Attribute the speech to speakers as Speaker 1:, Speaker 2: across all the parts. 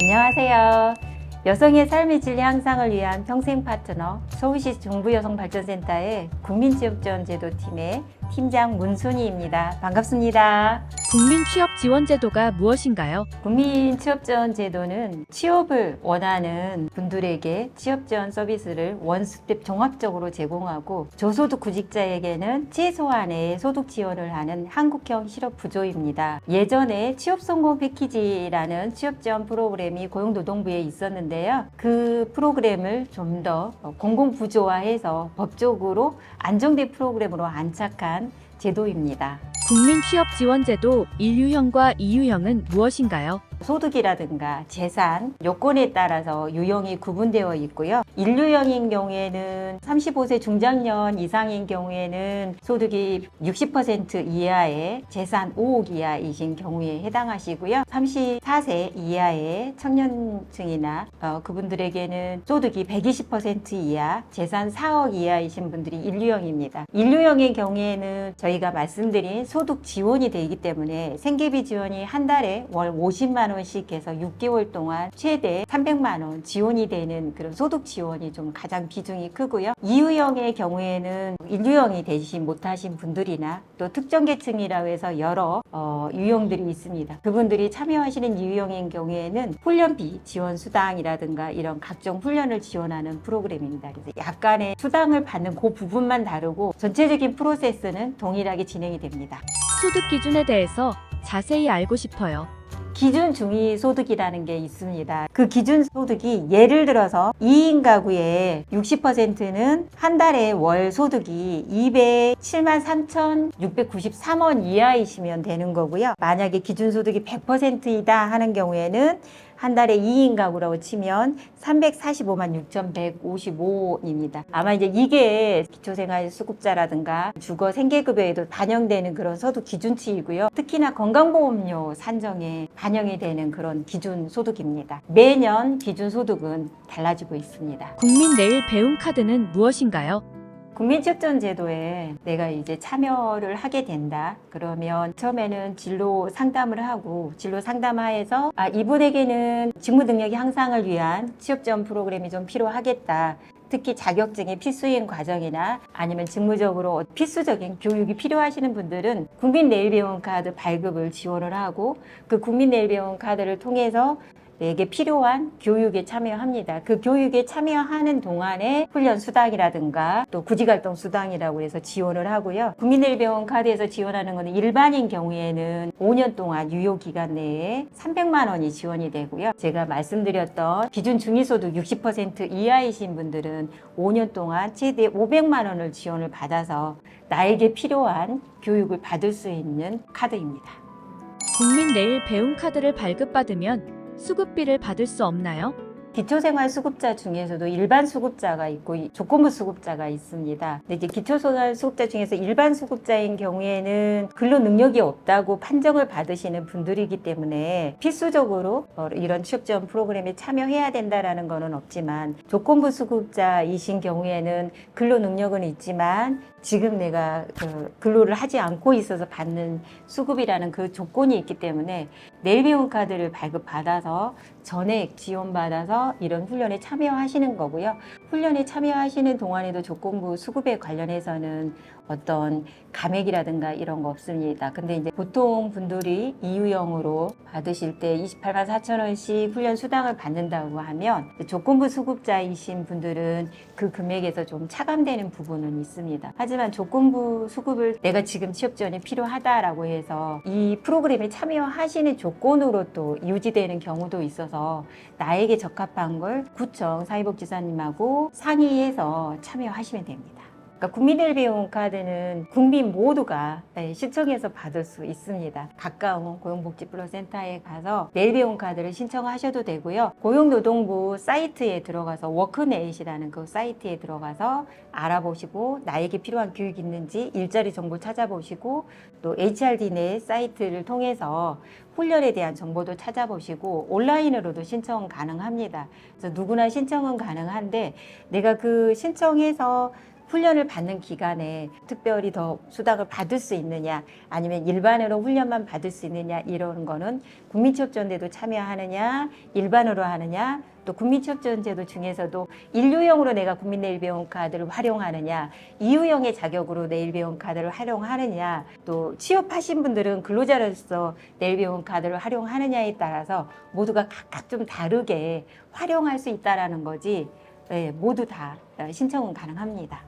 Speaker 1: 안녕하세요. 여성의 삶의 질 향상을 위한 평생 파트너 서울시 정부여성발전센터의 국민취업지원제도팀의 팀장 문순희입니다. 반갑습니다.
Speaker 2: 국민취업지원제도가 무엇인가요?
Speaker 1: 국민취업지원제도는 취업을 원하는 분들에게 취업지원 서비스를 원스텝 종합적으로 제공하고 저소득 구직자에게는 최소한의 소득 지원을 하는 한국형 실업 구조입니다. 예전에 취업성공 패키지라는 취업지원 프로그램이 고용노동부에 있었는데요. 그 프로그램을 좀 더 공공구조화해서 법적으로 안정된 프로그램으로 안착한 제도입니다.
Speaker 2: 국민취업지원제도 1유형과 2유형은 무엇인가요?
Speaker 1: 소득이라든가 재산, 요건에 따라서 유형이 구분되어 있고요. 1유형인 경우에는 35세 중장년 이상인 경우에는 소득이 60% 이하의 재산 5억 이하이신 경우에 해당하시고요. 34세 이하의 청년층이나 그분들에게는 소득이 120% 이하, 재산 4억 이하이신 분들이 1유형입니다. 1유형의 경우에는 저희가 말씀드린 소득 지원이 되기 때문에 생계비 지원이 한 달에 월 50만 원씩 해서 6개월 동안 최대 300만 원 지원이 되는 그런 소득 지원이 좀 가장 비중이 크고요. 2유형의 경우에는 1유형이 되지 못하신 분들이나 또 특정 계층이라고 해서 여러 유형들이 있습니다. 그분들이 참여하시는 2유형인 경우에는 훈련비 지원 수당이라든가 이런 각종 훈련을 지원하는 프로그램입니다. 그래서 약간의 수당을 받는 그 부분만 다르고 전체적인 프로세스는 동일하게 진행이 됩니다.
Speaker 2: 소득 기준에 대해서 자세히 알고 싶어요.
Speaker 1: 기준 중위 소득이라는 게 있습니다. 그 기준 소득이 예를 들어서 2인 가구의 60%는 한 달에 월 소득이 207만 3,693원 이하이시면 되는 거고요. 만약에 기준 소득이 100%이다 하는 경우에는 한 달에 2인 가구라고 치면 345만 6,155원입니다. 아마 이제 이게 기초생활수급자라든가 주거 생계급여에도 반영되는 그런 소득 기준치이고요. 특히나 건강보험료 산정에 반영이 되는 그런 기준 소득입니다. 매년 기준 소득은 달라지고 있습니다.
Speaker 2: 국민 내일 배움 카드는 무엇인가요?
Speaker 1: 국민취업지원제도에 내가 이제 참여를 하게 된다. 그러면 처음에는 진로 상담을 하고 진로 상담하에서 이분에게는 직무 능력 향상을 위한 취업지원 프로그램이 좀 필요하겠다. 특히 자격증의 필수인 과정이나 아니면 직무적으로 필수적인 교육이 필요하시는 분들은 국민 내일 배움 카드 발급을 지원을 하고 그 국민 내일 배움 카드를 통해서 내게 필요한 교육에 참여합니다. 그 교육에 참여하는 동안에 훈련 수당이라든가 또 구직활동 수당이라고 해서 지원을 하고요. 국민내일병원 카드에서 지원하는 것은 일반인 경우에는 5년 동안 유효기간 내에 300만 원이 지원이 되고요. 제가 말씀드렸던 기준 중위소득 60% 이하이신 분들은 5년 동안 최대 500만 원을 지원을 받아서 나에게 필요한 교육을 받을 수 있는 카드입니다.
Speaker 2: 국민 내일 배움 카드를 발급받으면 수급비를 받을 수 없나요?
Speaker 1: 기초생활수급자 중에서도 일반 수급자가 있고 조건부 수급자가 있습니다. 근데 이제 기초생활수급자 중에서 일반 수급자인 경우에는 근로 능력이 없다고 판정을 받으시는 분들이기 때문에 필수적으로 이런 취업지원 프로그램에 참여해야 된다라는 거는 없지만 조건부 수급자이신 경우에는 근로 능력은 있지만 지금 내가 근로를 하지 않고 있어서 받는 수급이라는 그 조건이 있기 때문에 내일배움 카드를 발급받아서 전액 지원받아서 이런 훈련에 참여하시는 거고요. 훈련에 참여하시는 동안에도 조건부 수급에 관련해서는 어떤 감액이라든가 이런 거 없습니다. 근데 이제 보통 분들이 2유형으로 받으실 때 28만 4천 원씩 훈련 수당을 받는다고 하면 조건부 수급자이신 분들은 그 금액에서 좀 차감되는 부분은 있습니다. 하지만 조건부 수급을 내가 지금 취업 지원이 필요하다라고 해서 이 프로그램에 참여하시는 조건으로 또 유지되는 경우도 있어서 나에게 적합한 걸 구청 사회복지사님하고 상의해서 참여하시면 됩니다. 그러니까 국민내일배움 카드는 국민 모두가 신청해서 받을 수 있습니다. 가까운 고용복지플러센터에 가서 내일배움 카드를 신청하셔도 되고요. 고용노동부 사이트에 들어가서 워크넷이라는 그 사이트에 들어가서 알아보시고 나에게 필요한 교육이 있는지 일자리 정보 찾아보시고 또 HRDnet 사이트를 통해서 훈련에 대한 정보도 찾아보시고 온라인으로도 신청 가능합니다. 그래서 누구나 신청은 가능한데 내가 그 신청해서 훈련을 받는 기간에 특별히 더 수당을 받을 수 있느냐, 아니면 일반으로 훈련만 받을 수 있느냐, 이런 거는 국민취업지원제도 참여하느냐, 일반으로 하느냐, 또 국민취업지원제도 중에서도 1유형으로 내가 국민내일배움카드를 활용하느냐, 2유형의 자격으로 내일배움카드를 활용하느냐, 또 취업하신 분들은 근로자로서 내일배움카드를 활용하느냐에 따라서 모두가 각각 좀 다르게 활용할 수 있다는 거지, 네, 모두 다 신청은 가능합니다.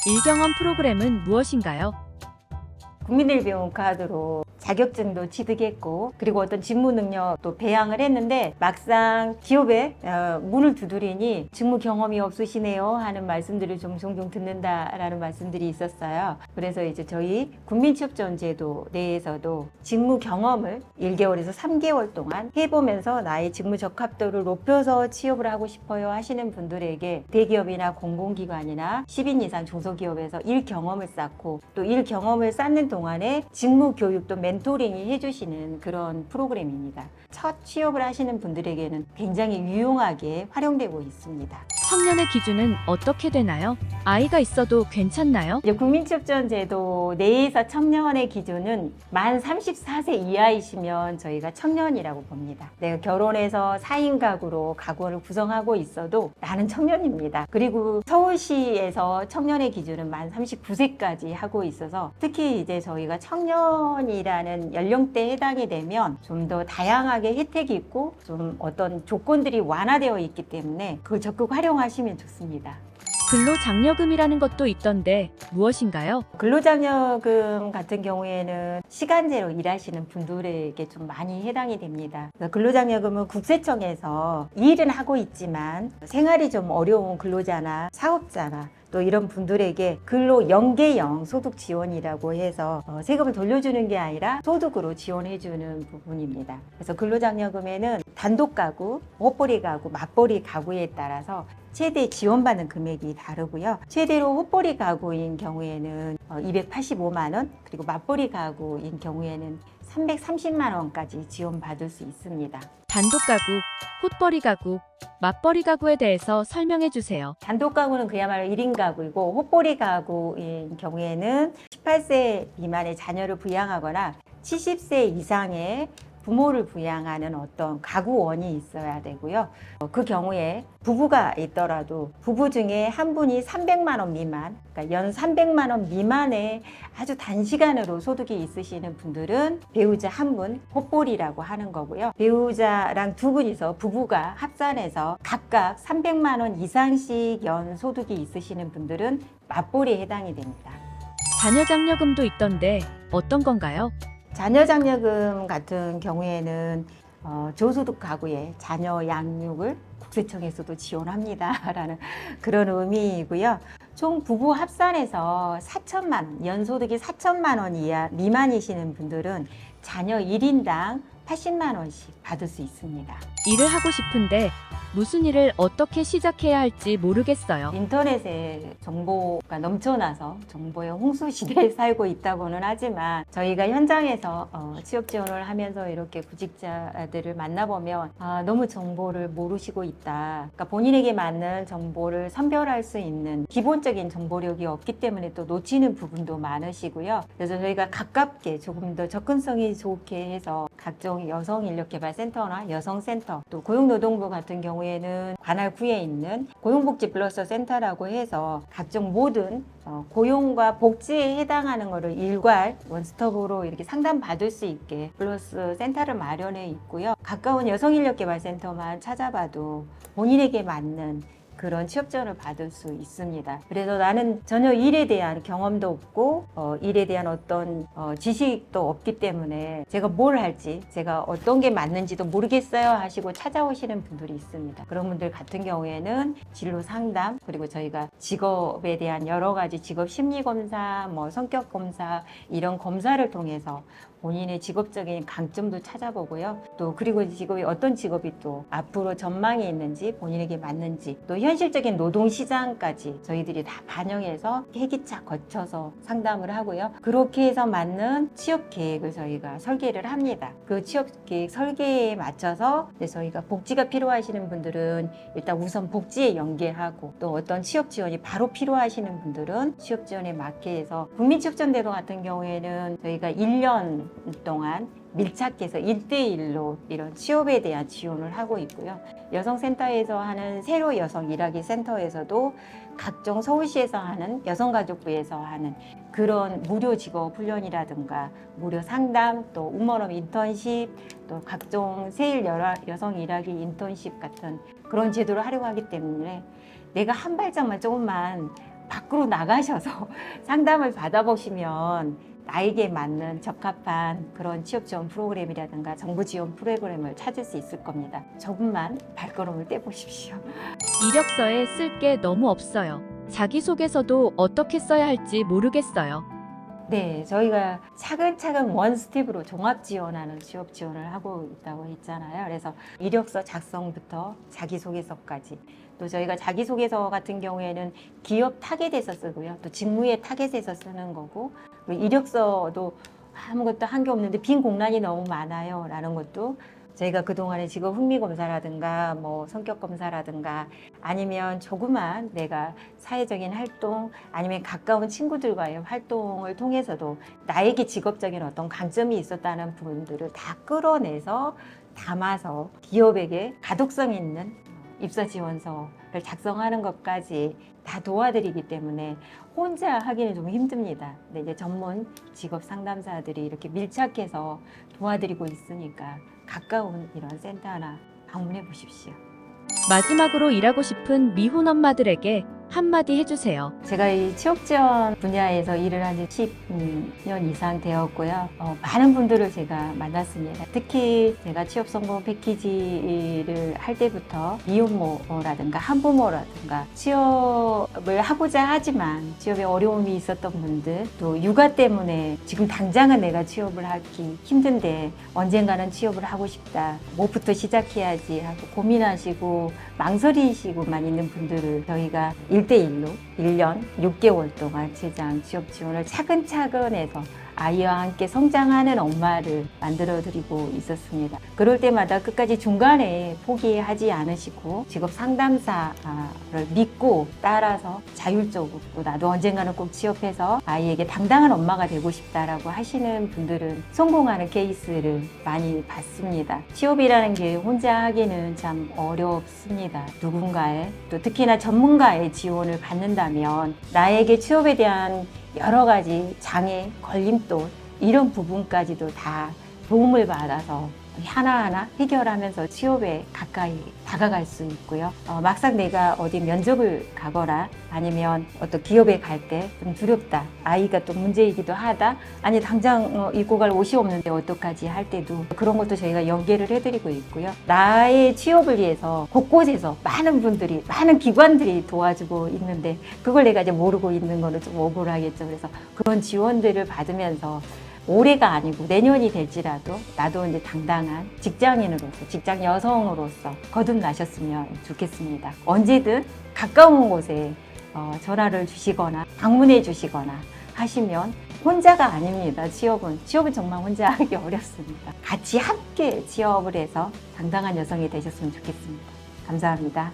Speaker 2: 일경험 프로그램은 무엇인가요?
Speaker 1: 국민내일배움카드로 자격증도 취득했고, 그리고 어떤 직무 능력도 배양을 했는데 막상 기업에 문을 두드리니 직무 경험이 없으시네요 하는 말씀들을 좀 종종 듣는다라는 말씀들이 있었어요. 그래서 이제 저희 국민취업지원제도 내에서도 직무 경험을 1개월에서 3개월 동안 해보면서 나의 직무 적합도를 높여서 취업을 하고 싶어요 하시는 분들에게 대기업이나 공공기관이나 10인 이상 중소기업에서 일 경험을 쌓고, 또 일 경험을 쌓는 동안에 직무 교육도 멘토링이 해주시는 그런 프로그램입니다. 첫 취업을 하시는 분들에게는 굉장히 유용하게 활용되고 있습니다.
Speaker 2: 청년의 기준은 어떻게 되나요? 아이가 있어도 괜찮나요?
Speaker 1: 이제 국민취업지원제도 내에서 청년의 기준은 만 34세 이하이시면 저희가 청년이라고 봅니다. 내가 결혼해서 4인 가구로 가구를 구성하고 있어도 나는 청년입니다. 그리고 서울시에서 청년의 기준은 만 39세까지 하고 있어서, 특히 이제 저희가 청년이라는 연령대에 해당이 되면 좀 더 다양하게 혜택이 있고 좀 어떤 조건들이 완화되어 있기 때문에 그걸 적극 활용하시면 좋습니다.
Speaker 2: 근로장려금이라는 것도 있던데 무엇인가요?
Speaker 1: 근로장려금 같은 경우에는 시간제로 일하시는 분들에게 좀 많이 해당이 됩니다. 근로장려금은 국세청에서 일은 하고 있지만 생활이 좀 어려운 근로자나 사업자나 또 이런 분들에게 근로 연계형 소득 지원이라고 해서 세금을 돌려주는 게 아니라 소득으로 지원해주는 부분입니다. 그래서 근로장려금에는 단독 가구, 헛벌이 가구, 맞벌이 가구에 따라서 최대 지원받는 금액이 다르고요. 최대로 헛벌이 가구인 경우에는 285만 원, 그리고 맞벌이 가구인 경우에는 330만 원까지 지원받을 수 있습니다.
Speaker 2: 단독 가구, 헛벌이 가구, 맞벌이 가구에 대해서 설명해 주세요.
Speaker 1: 단독 가구는 그야말로 1인 가구이고, 헛벌이 가구인 경우에는 18세 미만의 자녀를 부양하거나 70세 이상의 부모를 부양하는 어떤 가구원이 있어야 되고요. 그 경우에 부부가 있더라도 부부 중에 한 분이 300만 원 미만, 그러니까 연 300만 원 미만의 아주 단시간으로 소득이 있으시는 분들은 배우자 한 분, 헛벌이라고 하는 거고요. 배우자랑 두 분이서 부부가 합산해서 각각 300만 원 이상씩 연 소득이 있으시는 분들은 맞벌이에 해당이 됩니다.
Speaker 2: 자녀장려금도 있던데 어떤 건가요?
Speaker 1: 자녀장려금 같은 경우에는 저소득 가구의 자녀 양육을 국세청에서도 지원합니다라는 그런 의미이고요. 총 부부 합산해서 4천만 원, 연소득이 4천만 원 이하 미만이시는 분들은 자녀 1인당 80만 원씩 받을 수 있습니다.
Speaker 2: 일을 하고 싶은데 무슨 일을 어떻게 시작해야 할지 모르겠어요.
Speaker 1: 인터넷에 정보가 넘쳐나서 정보의 홍수 시대에 살고 있다고는 하지만, 저희가 현장에서 취업 지원을 하면서 이렇게 구직자들을 만나보면 너무 정보를 모르시고 있다. 그러니까 본인에게 맞는 정보를 선별할 수 있는 기본적인 정보력이 없기 때문에 또 놓치는 부분도 많으시고요. 그래서 저희가 가깝게 조금 더 접근성이 좋게 해서 각종 여성인력개발센터나 여성센터, 또 고용노동부 같은 경우에는 관할구에 있는 고용복지 플러스 센터라고 해서 각종 모든 고용과 복지에 해당하는 것을 일괄 원스톱으로 이렇게 상담받을 수 있게 플러스 센터를 마련해 있고요. 가까운 여성인력개발센터만 찾아봐도 본인에게 맞는 그런 취업 지원을 받을 수 있습니다. 그래서 나는 전혀 일에 대한 경험도 없고 일에 대한 어떤 지식도 없기 때문에 제가 뭘 할지, 제가 어떤 게 맞는지도 모르겠어요 하시고 찾아오시는 분들이 있습니다. 그런 분들 같은 경우에는 진로 상담, 그리고 저희가 직업에 대한 여러 가지 직업 심리 검사, 성격 검사, 이런 검사를 통해서 본인의 직업적인 강점도 찾아보고요. 또 그리고 직업이 어떤 직업이 또 앞으로 전망이 있는지, 본인에게 맞는지, 또 현실적인 노동 시장까지 저희들이 다 반영해서 회기차 거쳐서 상담을 하고요. 그렇게 해서 맞는 취업 계획을 저희가 설계를 합니다. 그 취업 계획 설계에 맞춰서 이제 저희가 복지가 필요하시는 분들은 일단 우선 복지에 연계하고, 또 어떤 취업 지원이 바로 필요하시는 분들은 취업 지원에 맞게 해서, 국민취업전대도 같은 경우에는 저희가 1년 동안 밀착해서 1대1로 이런 취업에 대한 지원을 하고 있고요. 여성센터에서 하는 새로 여성 일하기 센터에서도 각종 서울시에서 하는 여성가족부에서 하는 그런 무료 직업 훈련이라든가 무료 상담, 또 우먼업 인턴십, 또 각종 세일 여성 일하기 인턴십 같은 그런 제도를 활용하기 때문에 내가 한 발짝만 조금만 밖으로 나가셔서 상담을 받아보시면 나에게 맞는 적합한 그런 취업 지원 프로그램이라든가 정부 지원 프로그램을 찾을 수 있을 겁니다. 조금만 발걸음을 떼보십시오.
Speaker 2: 이력서에 쓸 게 너무 없어요. 자기소개서도 어떻게 써야 할지 모르겠어요.
Speaker 1: 네, 저희가 차근차근 원 스텝으로 종합 지원하는 취업 지원을 하고 있다고 했잖아요. 그래서 이력서 작성부터 자기소개서까지, 또 저희가 자기소개서 같은 경우에는 기업 타겟에서 쓰고요. 또 직무의 타겟에서 쓰는 거고, 그리고 이력서도 아무것도 한 게 없는데 빈 공란이 너무 많아요 라는 것도 저희가 그동안에 직업 흥미 검사라든가 뭐 성격 검사라든가 아니면 조그만 내가 사회적인 활동 아니면 가까운 친구들과의 활동을 통해서도 나에게 직업적인 어떤 강점이 있었다는 부분들을 다 끌어내서 담아서 기업에게 가독성 있는 입사 지원서를 작성하는 것까지 다 도와드리기 때문에 혼자 하기는 좀 힘듭니다. 근데 이제 전문 직업 상담사들이 이렇게 밀착해서 도와드리고 있으니까 가까운 이런 센터 하나 방문해 보십시오.
Speaker 2: 마지막으로 일하고 싶은 미혼 엄마들에게 한마디 해주세요.
Speaker 1: 제가 이 취업 지원 분야에서 일을 한 지 10년 이상 되었고요. 많은 분들을 제가 만났습니다. 특히 제가 취업 성공 패키지를 할 때부터 미혼모라든가 한부모라든가 취업을 하고자 하지만 취업에 어려움이 있었던 분들, 또 육아 때문에 지금 당장은 내가 취업을 하기 힘든데 언젠가는 취업을 하고 싶다, 뭐부터 시작해야지 하고 고민하시고 망설이시고만 있는 분들을 저희가 1대1로 1년 6개월 동안 최장 취업 지원을 차근차근 해서 아이와 함께 성장하는 엄마를 만들어드리고 있었습니다. 그럴 때마다 끝까지 중간에 포기하지 않으시고 직업 상담사를 믿고 따라서 자율적으로 또 나도 언젠가는 꼭 취업해서 아이에게 당당한 엄마가 되고 싶다라고 하시는 분들은 성공하는 케이스를 많이 봤습니다. 취업이라는 게 혼자 하기는 참 어렵습니다. 누군가의, 또 특히나 전문가의 지원을 받는다면 나에게 취업에 대한 여러 가지 장애, 걸림돌 이런 부분까지도 다 도움을 받아서 하나하나 해결하면서 취업에 가까이 다가갈 수 있고요. 막상 내가 어디 면접을 가거나 아니면 어떤 기업에 갈 때 좀 두렵다, 아이가 또 문제이기도 하다, 아니 당장 입고 갈 옷이 없는데 어떡하지 할 때도 그런 것도 저희가 연계를 해드리고 있고요. 나의 취업을 위해서 곳곳에서 많은 분들이, 많은 기관들이 도와주고 있는데 그걸 내가 이제 모르고 있는 거는 좀 억울하겠죠. 그래서 그런 지원들을 받으면서 올해가 아니고 내년이 될지라도 나도 이제 당당한 직장인으로서, 직장 여성으로서 거듭나셨으면 좋겠습니다. 언제든 가까운 곳에 전화를 주시거나 방문해 주시거나 하시면 혼자가 아닙니다. 취업은 정말 혼자 하기 어렵습니다. 같이 함께 취업을 해서 당당한 여성이 되셨으면 좋겠습니다. 감사합니다.